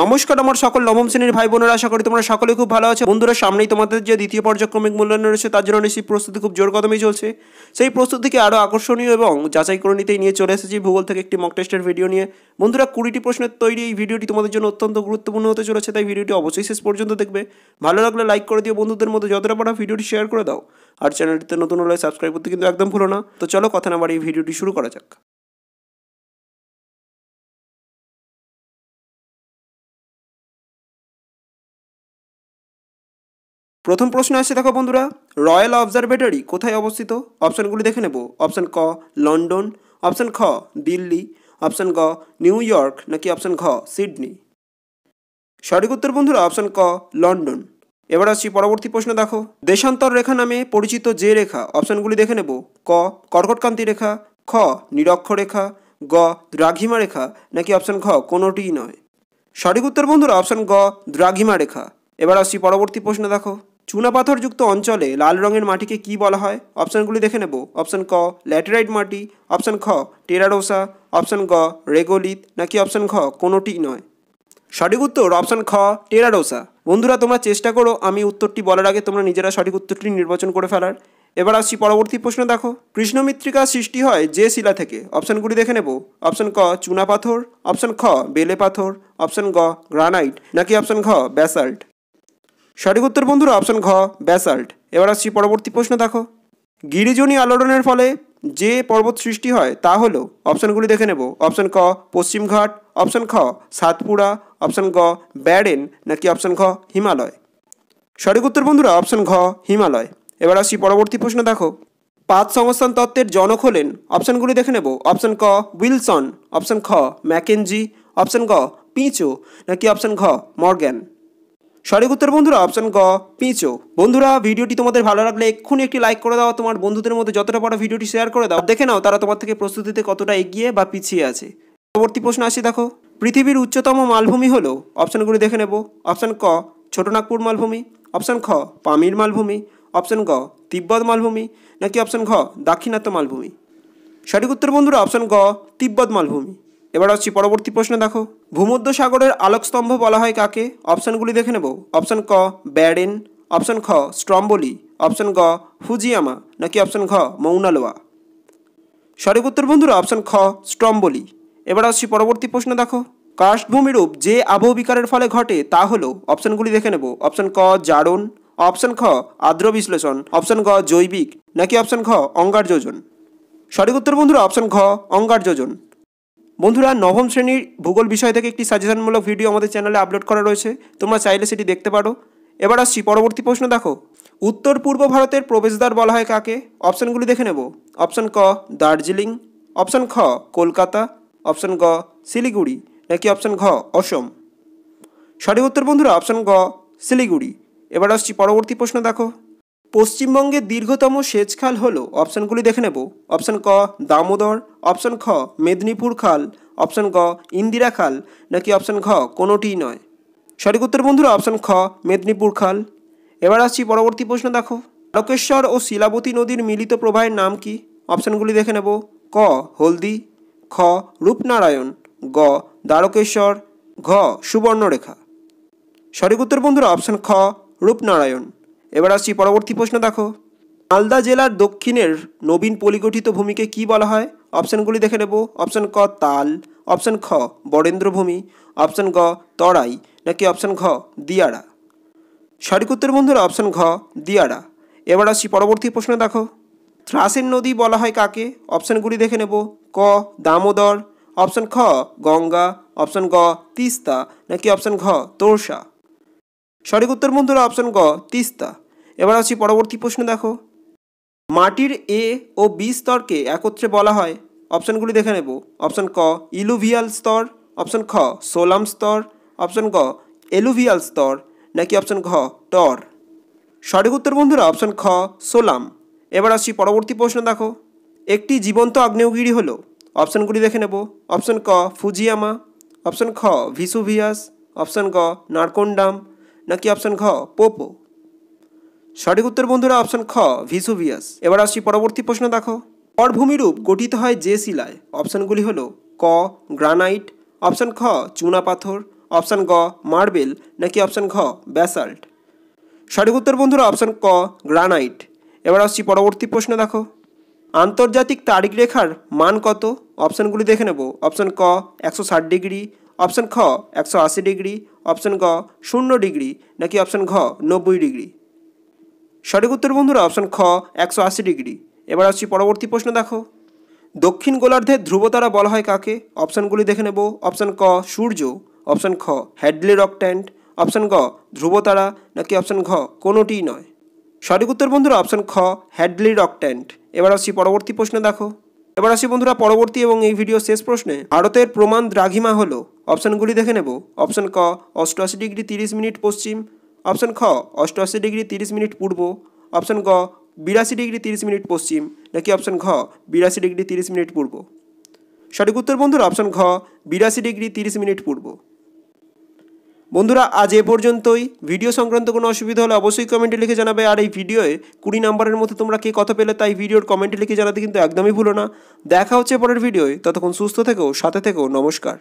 নমস্কার আমার সকল নবম শ্রেণীর ভাই বোনেরা, আশা করি তোমরা সকলে খুব ভালো আছো। বন্ধুরা, সামনেই তোমাদের যে দ্বিতীয় পর্যায়ক্রমিক মূল্যায়ন রয়েছে তার জন্য নিশ্চয়ই প্রস্তুতি খুব জোর কদমেই চলছে। সেই প্রস্তুতিকে আরও আকর্ষণীয় এবং যাচাই করে নিতেই নিয়ে চলে এসেছি ভূগোল থেকে একটি মক টেস্টের ভিডিও নিয়ে। বন্ধুরা, 20টি প্রশ্নের তৈরি এই ভিডিওটি তোমাদের জন্য অত্যন্ত গুরুত্বপূর্ণ হতে চলেছে, তাই ভিডিওটি অবশ্যই শেষ পর্যন্ত দেখবে। ভালো লাগলে লাইক করে দিও, বন্ধুদের মধ্যে যতটা পারা ভিডিওটি শেয়ার করে দাও, আর চ্যানেলটিতে নতুন হলে সাবস্ক্রাইব করতে কিন্তু একদম ভুলো না। তো চলো কথা না বাড়িয়ে ভিডিওটি শুরু করা যাক। প্রথম প্রশ্ন আসছে, দেখো বন্ধুরা, রয়্যাল অবজারভেটরি কোথায় অবস্থিত? অপশানগুলি দেখে নেব। অপশান ক লন্ডন, অপশান খ দিল্লি, অপশান গ নিউ ইয়র্ক, নাকি অপশান ঘ সিডনি। সঠিক উত্তর বন্ধুরা অপশান ক লন্ডন। এবার আসছি পরবর্তী প্রশ্ন, দেখো, দেশান্তর রেখা নামে পরিচিত যে রেখা, অপশানগুলি দেখে নেব। ক কর্কটকান্তি রেখা, খ নিরক্ষ রেখা, গ দ্রাঘিমা রেখা, নাকি অপশান ঘ কোনোটিই নয়। সঠিক উত্তর বন্ধুরা অপশান গ দ্রাঘিমা রেখা। এবার আসছি পরবর্তী প্রশ্ন, দেখো, চুনাপাথরযুক্ত অঞ্চলে লাল রঙের মাটিকে কি বলা হয়? অপশানগুলি দেখে নেব। অপশান ক ল্যাটেরাইট মাটি, অপশান খ টেরারোসা, অপশান গ রেগোলিথ, নাকি অপশান ঘ কোনোটিই নয়। সঠিক উত্তর অপশান খ টেরারোসা। বন্ধুরা, তোমরা চেষ্টা করো আমি উত্তরটি বলার আগে তোমরা নিজেরা সঠিক উত্তরটি নির্বাচন করে ফেলার। এবার আসছি পরবর্তী প্রশ্ন, দেখো, কৃষ্ণমৃত্তিকা সৃষ্টি হয় যে শিলা থেকে? অপশানগুলি দেখে নেব। অপশান ক চুনাপাথর, অপশান খ বেলে পাথর, অপশান গ গ্রানাইট, নাকি অপশান ঘ ব্যাসাল্ট। সঠিক উত্তর বন্ধুরা অপশান ঘ ব্যাসাল্ট। এবার আসছি পরবর্তী প্রশ্ন, দেখো, গিরিজনী আলোড়নের ফলে যে পর্বত সৃষ্টি হয় তা হলো? অপশানগুলি দেখে নেব। অপশান ক পশ্চিমঘাট, অপশান খ সাতপুরা, অপশান গ ব্যারেন, নাকি অপশান ঘ হিমালয়। সঠিক উত্তর বন্ধুরা অপশান ঘ হিমালয়। এবার আসছি পরবর্তী প্রশ্ন, দেখো, পাত সংস্থান তত্ত্বের জনক হলেন? অপশানগুলি দেখে নেব। অপশান ক উইলসন, অপশান খ ম্যাকেনজি, অপশান গ পিঁচো, নাকি অপশান ঘ মর্গ্যান। সঠিক উত্তর বন্ধুরা অপশান গ পিঁচো। বন্ধুরা, ভিডিওটি তোমাদের ভালো লাগলে এক্ষুনি একটি লাইক করে দাও, তোমার বন্ধুদের মধ্যে যতটা পারো ভিডিওটি শেয়ার করে দাও, দেখে নাও তারা তোমার থেকে প্রস্তুতিতে কতটা এগিয়ে বা পিছিয়ে আছে। পরবর্তী প্রশ্ন আসি, দেখো, পৃথিবীর উচ্চতম মালভূমি হলো? অপশানগুলি দেখে নেব। অপশান ক ছোটনাগপুর মালভূমি, অপশান খ পামির মালভূমি, অপশান গ তিব্বত মালভূমি, নাকি অপশান ঘ দাক্ষিণাত্য মালভূমি। সঠিক উত্তর বন্ধুরা অপশান গ তিব্বত মালভূমি। এবার আসছি পরবর্তী প্রশ্ন, দেখো, ভূমধ্যসাগরের আলোকস্তম্ভ বলা হয় কাকে? অপশানগুলি দেখে নেব। অপশান ক ব্যারেন, অপশান খ স্ট্রম্বোলি, অপশান গ ফুজিয়ামা, নাকি অপশান ঘ মৌনা লোয়া। সঠিক উত্তর বন্ধুরা অপশান খ স্ট্রম্বোলি। এবার আসছি পরবর্তী প্রশ্ন, দেখো, কার্স্ট ভূমিরূপ যে আবহবিকারের ফলে ঘটে তা হলো? অপশানগুলি দেখে নেব। অপশান ক জারণ, অপশান খ আর্দ্র বিশ্লেষণ, অপশান গ জৈবিক, নাকি অপশান ঘ অঙ্গার যোজন। সঠিক উত্তর বন্ধুরা অপশান ঘ অঙ্গার যোজন। বন্ধুরা, নবম শ্রেণীর ভূগোল বিষয় থেকে একটি সাজেশনমূলক ভিডিও আমাদের চ্যানেলে আপলোড করা রয়েছে, তোমরা চাইলে সেটি দেখতে পারো। এবার আসছি পরবর্তী প্রশ্ন, দেখো, উত্তর পূর্ব ভারতের প্রবেশদ্বার বলা হয় কাকে? অপশানগুলি দেখে নেব। অপশান ক দার্জিলিং, অপশান খ কলকাতা, অপশান গ শিলিগুড়ি, নাকি অপশান ঘ অসম। সঠিক উত্তর বন্ধুরা অপশান গ শিলিগুড়ি। এবার আসছি পরবর্তী প্রশ্ন, দেখো, পশ্চিমবঙ্গের দীর্ঘতম সেচ খাল হলো? অপশানগুলি দেখে নেব। অপশান ক দামোদর, অপশান খ মেদিনীপুর খাল, অপশান গ ইন্দিরা খাল, নাকি অপশান ঘ কোনোটিই নয়। সঠিক উত্তর বন্ধুরা অপশান খ মেদিনীপুর খাল। এবার আসছি পরবর্তী প্রশ্ন, দেখো, তারকেশ্বর ও শিলাবতী নদীর মিলিত প্রবাহের নাম কি? অপশানগুলি দেখে নেব। ক হলদি, খ রূপনারায়ণ, গ দ্বারকেশ্বর, ঘ সুবর্ণরেখা। সঠিক উত্তর বন্ধুরা অপশান খ রূপনারায়ণ। এবার আসছি পরবর্তী প্রশ্ন, দেখো, মালদা জেলার দক্ষিণের নবীন পলিগঠিত ভূমিকে কি বলা হয়? অপশানগুলি দেখে নেব। অপশান ক তাল, অপশান খ বরেন্দ্রভূমি, অপশান গ তরাই, নাকি অপশান ঘ দিয়াড়া। সঠিক উত্তর বন্ধুরা অপশান ঘ দিয়াড়া। এবার আসছি পরবর্তী প্রশ্ন, দেখো, থ্রাসের নদী বলা হয় কাকে? অপশানগুলি দেখে নেব। ক দামোদর, অপশান খ গঙ্গা, অপশান গ তিস্তা, নাকি অপশান ঘ তোরসা। সঠিক উত্তর বন্ধুরা অপশান গ তিস্তা। এবার আসছি পরবর্তী প্রশ্ন, দেখো, মাটির এ ও বি স্তরকে একত্রে বলা হয়? অপশানগুলি দেখে নেব। অপশান ক ইলুভিয়াল স্তর, অপশান খ সোলাম স্তর, অপশান গ এলুভিয়াল স্তর, নাকি অপশান ঘ টর। সঠিক উত্তর বন্ধুরা অপশান খ সোলাম। এবার আসছি পরবর্তী প্রশ্ন, দেখো, একটি জীবন্ত আগ্নেয়গিরি হলো? অপশানগুলি দেখে নেব। অপশান ক ফুজিয়ামা, অপশান খ ভিসুভিয়াস, অপশান গ নারকোন্ডাম, নাকি অপশান ঘ পোপো। সঠিক উত্তর বন্ধুরা অপশান খ ভিসুভিয়াস। এবার আসছি পরবর্তী প্রশ্ন, দেখো, পটভূমিরূপ গঠিত হয় যে শিলায়? অপশানগুলি হলো ক গ্রানাইট, অপশান খ চুনাপাথর, অপশান গ মার্বেল নাকি অপশান ঘ ব্যাসাল্ট। সঠিক উত্তর বন্ধুরা অপশান ক গ্রানাইট। এবার আসছি পরবর্তী প্রশ্ন দেখো, আন্তর্জাতিক তারিখ রেখার মান কত? অপশানগুলি দেখে নেব। অপশান ক 160 ডিগ্রি, অপশান খ 180 ডিগ্রি, অপশান গ 0 ডিগ্রি নাকি অপশান ঘ 90 ডিগ্রি। সঠিক উত্তর বন্ধুরা অপশান খ 180 ডিগ্রি। এবার আসছি পরবর্তী প্রশ্ন দেখো, দক্ষিণ গোলার্ধের ধ্রুবতারা বলা হয় কাকে? অপশানগুলি দেখে নেব। অপশান ক সূর্য, অপশান খ হ্যাডলি রক ট্যান্ট, অপশান গ ধ্রুবতারা নাকি অপশান ঘ কোনোটিই নয়। সঠিক উত্তর বন্ধুরা অপশান খ হ্যাডলি রক ট্যান্ট। এবার আসছি পরবর্তী প্রশ্ন দেখো, এবার আসি বন্ধুরা পরবর্তী এবং এই ভিডিও শেষ প্রশ্নে, ভারতের প্রমাণ দ্রাঘিমা হলো? অপশানগুলি দেখে নেব। অপশান ক 88 ডিগ্রি 30 মিনিট পশ্চিম, অপশান খ 88 ডিগ্রি 30 মিনিট পূর্ব, অপশান গ 82 ডিগ্রি 30 মিনিট পশ্চিম নাকি অপশান ঘ 82 ডিগ্রি 30 মিনিট পূর্ব। সঠিক উত্তর বন্ধুরা অপশান ঘ 82 ডিগ্রি 30 মিনিট পূর্ব। বন্ধুরা আজ এ পর্যন্তই। ভিডিও সংক্রান্ত কোনো অসুবিধা হলে অবশ্যই কমেন্টে লিখে জানাবে। আর এই ভিডিওয়ে 20 নম্বরের মধ্যে তোমরা কে কত পেলে তাই ভিডিওর কমেন্টে লিখে জানাতে কিন্তু একদমই ভুলো না। দেখা হচ্ছে পরের ভিডিওয়, ততক্ষণ সুস্থ থেকো, সাথে থেকো, নমস্কার।